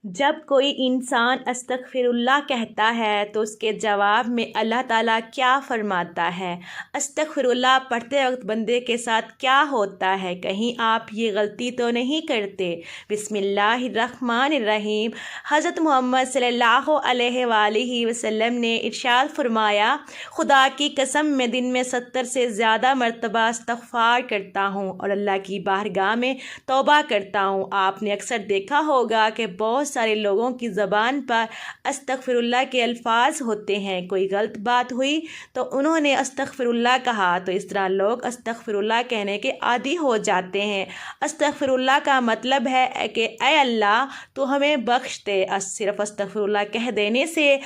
جب کوئی انسان استغفر اللہ کہتا ہے تو اس کے جواب میں اللہ تعالیٰ کیا فرماتا ہے؟ استغفر اللہ پڑھتے وقت بندے کے ساتھ کیا ہوتا ہے؟ کہیں آپ یہ غلطی تو نہیں کرتے؟ بسم اللہ الرحمن الرحیم۔ حضرت محمد صلی اللہ علیہ وآلہ وسلم نے ارشاد فرمایا، خدا کی قسم میں دن میں 70 سے زیادہ مرتبہ استغفار کرتا ہوں اور اللہ کی بارگاہ میں توبہ کرتا ہوں۔ آپ نے اکثر دیکھا ہوگا کہ بہت سارے لوگوں کی زبان پر استغفر اللہ کے الفاظ ہوتے ہیں۔ کوئی غلط بات ہوئی تو انہوں نے استغفر اللہ کہا، تو اس طرح لوگ استغفر اللہ کہنے کے عادی ہو جاتے ہیں۔ استغفر اللہ کا مطلب ہے کہ اے اللہ تو ہمیں بخش دے۔ صرف استغفر اللہ کہہ دینے سے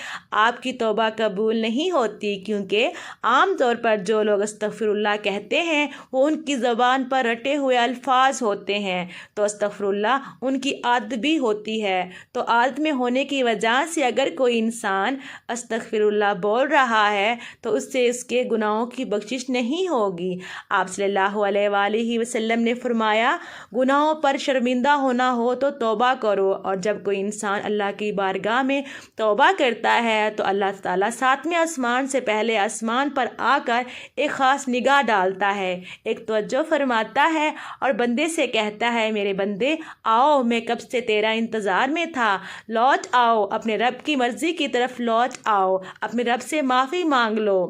آپ کی توبہ قبول نہیں ہوتی، کیونکہ عام طور پر جو لوگ استغفر اللہ کہتے ہیں وہ ان کی زبان پر رٹے ہوئے الفاظ ہوتے ہیں، تو استغفر اللہ ان کی عادت بھی ہوتی ہے۔ تو عادت میں ہونے کی وجہ سے اگر کوئی انسان استغفر اللہ بول رہا ہے تو اس سے اس کے گناہوں کی بخشش نہیں ہوگی۔ آپ صلی اللہ علیہ وآلہ وسلم نے فرمایا، گناہوں پر شرمندہ ہونا ہو تو توبہ کرو، اور جب کوئی انسان اللہ کی بارگاہ میں توبہ کرتا ہے تو اللہ تعالیٰ 7ویں آسمان سے پہلے آسمان پر آ کر ایک خاص نگاہ ڈالتا ہے، ایک توجہ فرماتا ہے اور بندے سے کہتا ہے، میرے بندے آؤ، میں کب سے تیرا انتظار میں تھا، لوٹ آؤ، اپنے رب کی مرضی کی طرف لوٹ آؤ، اپنے رب سے معافی مانگ لو۔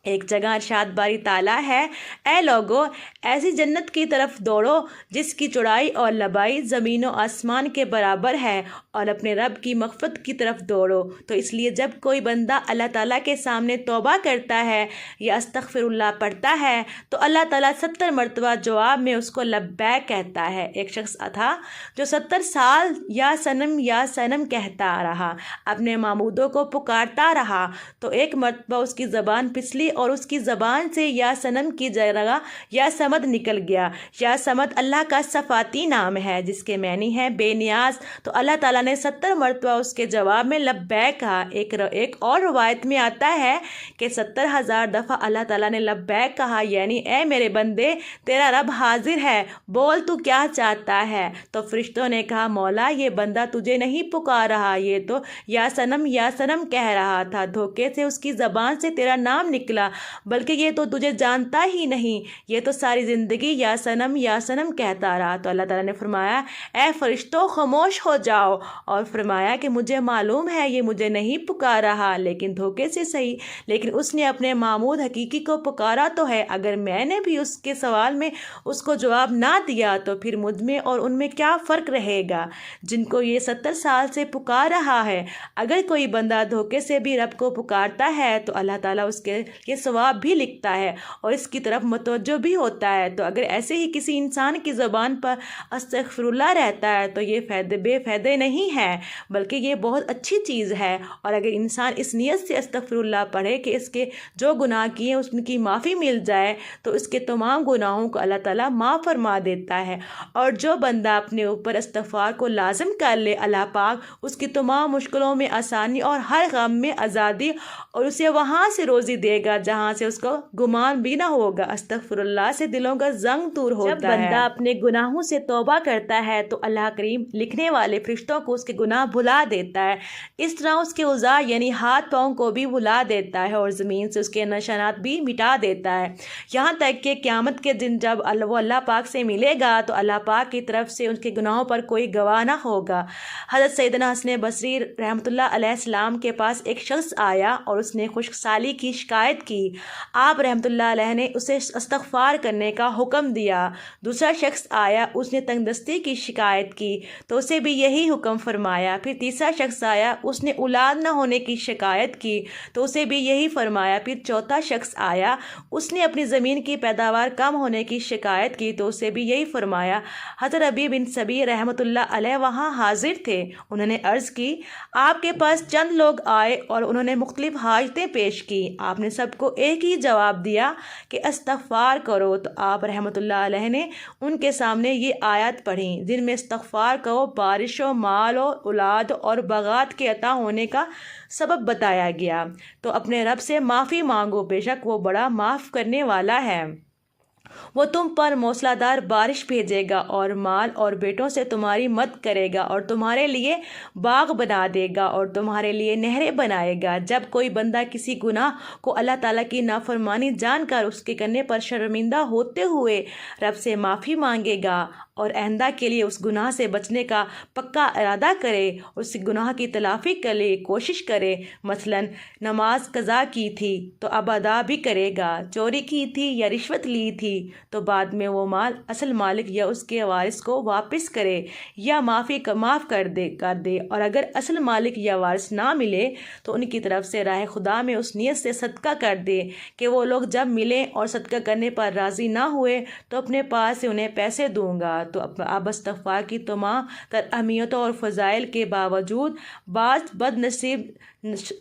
ایک جگہ ارشاد باری تعالیٰ ہے، اے لوگو ایسی جنت کی طرف دوڑو جس کی چوڑائی اور لمبائی زمین و آسمان کے برابر ہے، اور اپنے رب کی مغفرت کی طرف دوڑو۔ تو اس لیے جب کوئی بندہ اللہ تعالیٰ کے سامنے توبہ کرتا ہے یا استغفر اللہ پڑھتا ہے تو اللہ تعالیٰ 70 مرتبہ جواب میں اس کو لبیک کہتا ہے۔ ایک شخص تھا جو 70 سال یا سنم کہتا رہا، اپنے معبودوں کو پکارتا رہا، تو ایک مرتبہ اس کی زبان پھسلی اور اس کی زبان سے یا سنم کی جگہ یا سمد نکل گیا۔ یا سمد اللہ کا صفاتی نام ہے جس کے معنی ہے بے نیاز، تو اللہ تعالیٰ نے 70 مرتبہ اس کے جواب میں لبیک کہا۔ ایک اور روایت میں آتا ہے کہ 70,000 دفعہ اللہ تعالیٰ نے لبیک کہا، یعنی اے میرے بندے تیرا رب حاضر ہے، بول تو کیا چاہتا ہے؟ تو فرشتوں نے کہا، مولا یہ بندہ تجھے نہیں پکار رہا، یہ تو یا سنم کہہ رہا تھا، دھوکے سے اس کی زبان سے تیرا نام نکلا، بلکہ یہ تو تجھے جانتا ہی نہیں، یہ تو ساری زندگی یا سنم کہتا رہا۔ تو اللہ تعالیٰ نے فرمایا، اے فرشتوں خاموش ہو جاؤ، اور فرمایا کہ مجھے معلوم ہے یہ مجھے نہیں پکار رہا، لیکن دھوکے سے صحیح، لیکن اس نے اپنے معبود حقیقی کو پکارا تو ہے۔ اگر میں نے بھی اس کے سوال میں اس کو جواب نہ دیا تو پھر مجھ میں اور ان میں کیا فرق رہے گا جن کو یہ 70 سال سے پکار رہا ہے؟ اگر کوئی بندہ دھوکے سے بھی رب کو پکارتا ہے تو اللہ تعالیٰ اس کے یہ ثواب بھی لکھتا ہے اور اس کی طرف متوجہ بھی ہوتا ہے۔ تو اگر ایسے ہی کسی انسان کی زبان پر استغفر اللہ رہتا ہے تو یہ بے فائدے نہیں ہے، بلکہ یہ بہت اچھی چیز ہے۔ اور اگر انسان اس نیت سے استغفر اللہ پڑھے کہ اس کے جو گناہ کیے اس کی معافی مل جائے تو اس کے تمام گناہوں کو اللہ تعالیٰ معاف فرما دیتا ہے۔ اور جو بندہ اپنے اوپر استغفار کو لازم کر لے، اللہ پاک اس کی تمام مشکلوں میں آسانی اور ہر غم میں آزادی اور اسے وہاں سے روزی دے گا جہاں سے اس کو گمان بھی نہ ہوگا۔ استغفر اللہ سے دلوں کا زنگ دور ہوتا ہے۔ جب بندہ اپنے گناہوں سے توبہ کرتا ہے تو اللہ کریم لکھنے والے فرشتوں کو اس کے گناہ بھلا دیتا ہے، اس طرح اس کے اوضاع یعنی ہاتھ پاؤں کو بھی بھلا دیتا ہے اور زمین سے اس کے نشانات بھی مٹا دیتا ہے، یہاں تک کہ قیامت کے دن جب وہ اللہ پاک سے ملے گا تو اللہ پاک کی طرف سے ان کے گناہوں پر کوئی گواہ نہ ہوگا۔ حضرت سیدنا حسن بصری رحمۃ اللہ علیہ السلام کے پاس ایک شخص آیا اور اس نے خشک سالی کی شکایت کی۔ آپ رحمۃ اللہ علیہ نے اسے استغفار کرنے کا حکم دیا۔ دوسرا شخص آیا، اس نے تنگدستی کی شکایت کی تو اسے بھی یہی حکم فرمایا۔ پھر تیسرا شخص آیا، اس نے اولاد نہ ہونے کی شکایت کی تو اسے بھی یہی فرمایا۔ پھر چوتھا شخص آیا، اس نے اپنی زمین کی پیداوار کم ہونے کی شکایت کی تو اسے بھی یہی فرمایا۔ حضرت ربیع بن سبی رحمۃ اللہ علیہ وہاں حاضر تھے، انہوں نے عرض کی، آپ کے پاس چند لوگ آئے اور انہوں نے مختلف حاجتیں پیش کی، آپ نے سب کو ایک ہی جواب دیا کہ استغفار کرو۔ تو آپ رحمۃ اللہ علیہ نے ان کے سامنے یہ آیات پڑھیں جن میں استغفار کو بارش و مال و اولاد اور باغات کے عطا ہونے کا سبب بتایا گیا۔ تو اپنے رب سے معافی مانگو، بے شک وہ بڑا معاف کرنے والا ہے۔ وہ تم پر موسلادھار بارش بھیجے گا اور مال اور بیٹوں سے تمہاری مدد کرے گا اور تمہارے لیے باغ بنا دے گا اور تمہارے لیے نہریں بنائے گا۔ جب کوئی بندہ کسی گناہ کو اللہ تعالیٰ کی نافرمانی جان کر اس کے کرنے پر شرمندہ ہوتے ہوئے رب سے معافی مانگے گا اور آئندہ کے لیے اس گناہ سے بچنے کا پکا ارادہ کرے، اس گناہ کی تلافی کے لیے کوشش کرے، مثلاً نماز قضا کی تھی تو اب ادا بھی کرے گا، چوری کی تھی یا رشوت لی تھی تو بعد میں وہ مال اصل مالک یا اس کے وارث کو واپس کرے یا معاف کر دے اور اگر اصل مالک یا وارث نہ ملے تو ان کی طرف سے راہ خدا میں اس نیت سے صدقہ کر دے کہ وہ لوگ جب ملیں اور صدقہ کرنے پر راضی نہ ہوئے تو اپنے پاس سے انہیں پیسے دوں گا۔ تو اب استغفار کی تمام تر اہمیتوں اور فضائل کے باوجود بعض بد نصیب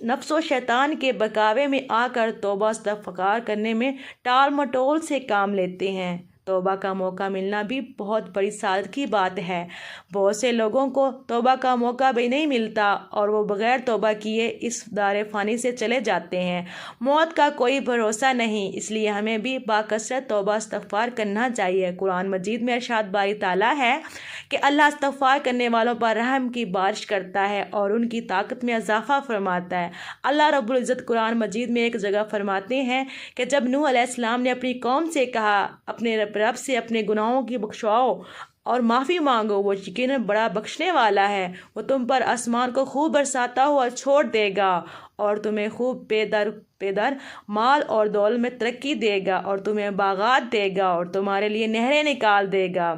نفس و شیطان کے بہکاوے میں آ کر توبہ استغفار کرنے میں ٹال مٹول سے کام لیتے ہیں۔ توبہ کا موقع ملنا بھی بہت بڑی سعادت کی بات ہے۔ بہت سے لوگوں کو توبہ کا موقع بھی نہیں ملتا اور وہ بغیر توبہ کیے اس دار فانی سے چلے جاتے ہیں۔ موت کا کوئی بھروسہ نہیں، اس لیے ہمیں بھی باکثرت توبہ استغفار کرنا چاہیے۔ قرآن مجید میں ارشاد باری تعالیٰ ہے کہ اللہ استغفار کرنے والوں پر رحم کی بارش کرتا ہے اور ان کی طاقت میں اضافہ فرماتا ہے۔ اللہ رب العزت قرآن مجید میں ایک جگہ فرماتے ہیں کہ جب نوح علیہ السلام نے اپنی قوم سے کہا اپنے رب سے اپنے گناہوں کی بخشواؤ اور معافی مانگو، وہ یقیناً بڑا بخشنے والا ہے، وہ تم پر آسمان کو خوب برساتا ہوا چھوڑ دے گا اور تمہیں خوب پے در مال اور دولت میں ترقی دے گا اور تمہیں باغات دے گا اور تمہارے لیے نہریں نکال دے گا۔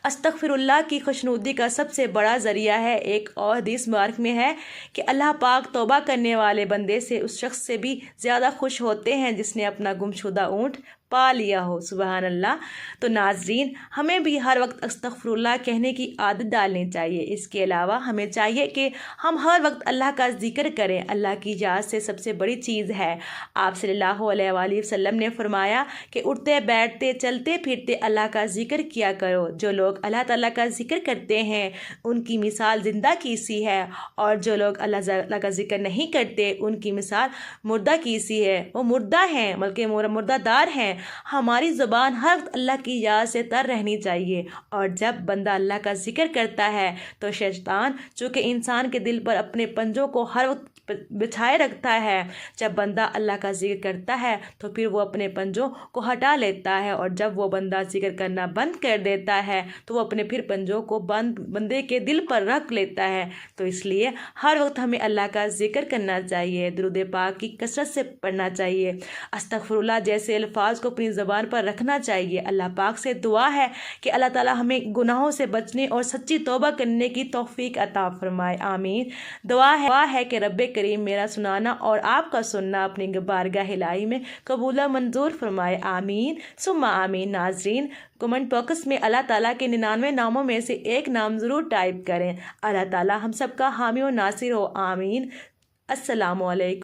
استغفر اللہ کی خوشنودی کا سب سے بڑا ذریعہ ہے۔ ایک اور حدیث مبارک میں ہے کہ اللہ پاک توبہ کرنے والے بندے سے اس شخص سے بھی زیادہ خوش ہوتے ہیں جس نے اپنا گمشدہ اونٹ پا لیا ہو۔ سبحان اللہ۔ تو ناظرین، ہمیں بھی ہر وقت استغفر اللہ کہنے کی عادت ڈالنی چاہیے۔ اس کے علاوہ ہمیں چاہیے کہ ہم ہر وقت اللہ کا ذکر کریں۔ اللہ کی یاد سے سب سے بڑی چیز ہے۔ آپ صلی اللہ علیہ وآلہ وسلم نے فرمایا کہ اٹھتے بیٹھتے چلتے پھرتے اللہ کا ذکر کیا کرو۔ جو لوگ اللہ تعالیٰ کا ذکر کرتے ہیں ان کی مثال زندہ کی سی ہے اور جو لوگ اللہ تعالیٰ کا ذکر نہیں کرتے ان کی مثال مردہ کی سی ہے۔ وہ مردہ ہیں بلکہ مردہ دار ہیں۔ ہماری زبان ہر وقت اللہ کی یاد سے تر رہنی چاہیے اور جب بندہ اللہ کا ذکر کرتا ہے تو شیطان چونکہ انسان کے دل پر اپنے پنجوں کو ہر وقت بچھائے رکھتا ہے، جب بندہ اللہ کا ذکر کرتا ہے تو پھر وہ اپنے پنجوں کو ہٹا لیتا ہے اور جب وہ بندہ ذکر کرنا بند کر دیتا ہے تو وہ اپنے پھر پنجوں کو بندے کے دل پر رکھ لیتا ہے۔ تو اس لیے ہر وقت ہمیں اللہ کا ذکر کرنا چاہیے، درود پاک کی کثرت سے پڑھنا چاہیے، استغفر اللہ جیسے الفاظ کو اپنی زبان پر رکھنا چاہیے۔ اللہ پاک سے دعا ہے کہ اللہ تعالیٰ ہمیں گناہوں سے بچنے اور سچی توبہ کرنے کی توفیق عطا فرمائے، آمین۔ دعا ہے کہ رب کریم میرا سنانا اور آپ کا سننا اپنی بارگاہ الہی میں قبول و منظور فرمائے، آمین ثم آمین۔ ناظرین، کمنٹ باکس میں اللہ تعالیٰ کے 99 ناموں میں سے ایک نام ضرور ٹائپ کریں۔ اللہ تعالیٰ ہم سب کا حامی و ناصر ہو، آمین۔ السلام علیکم۔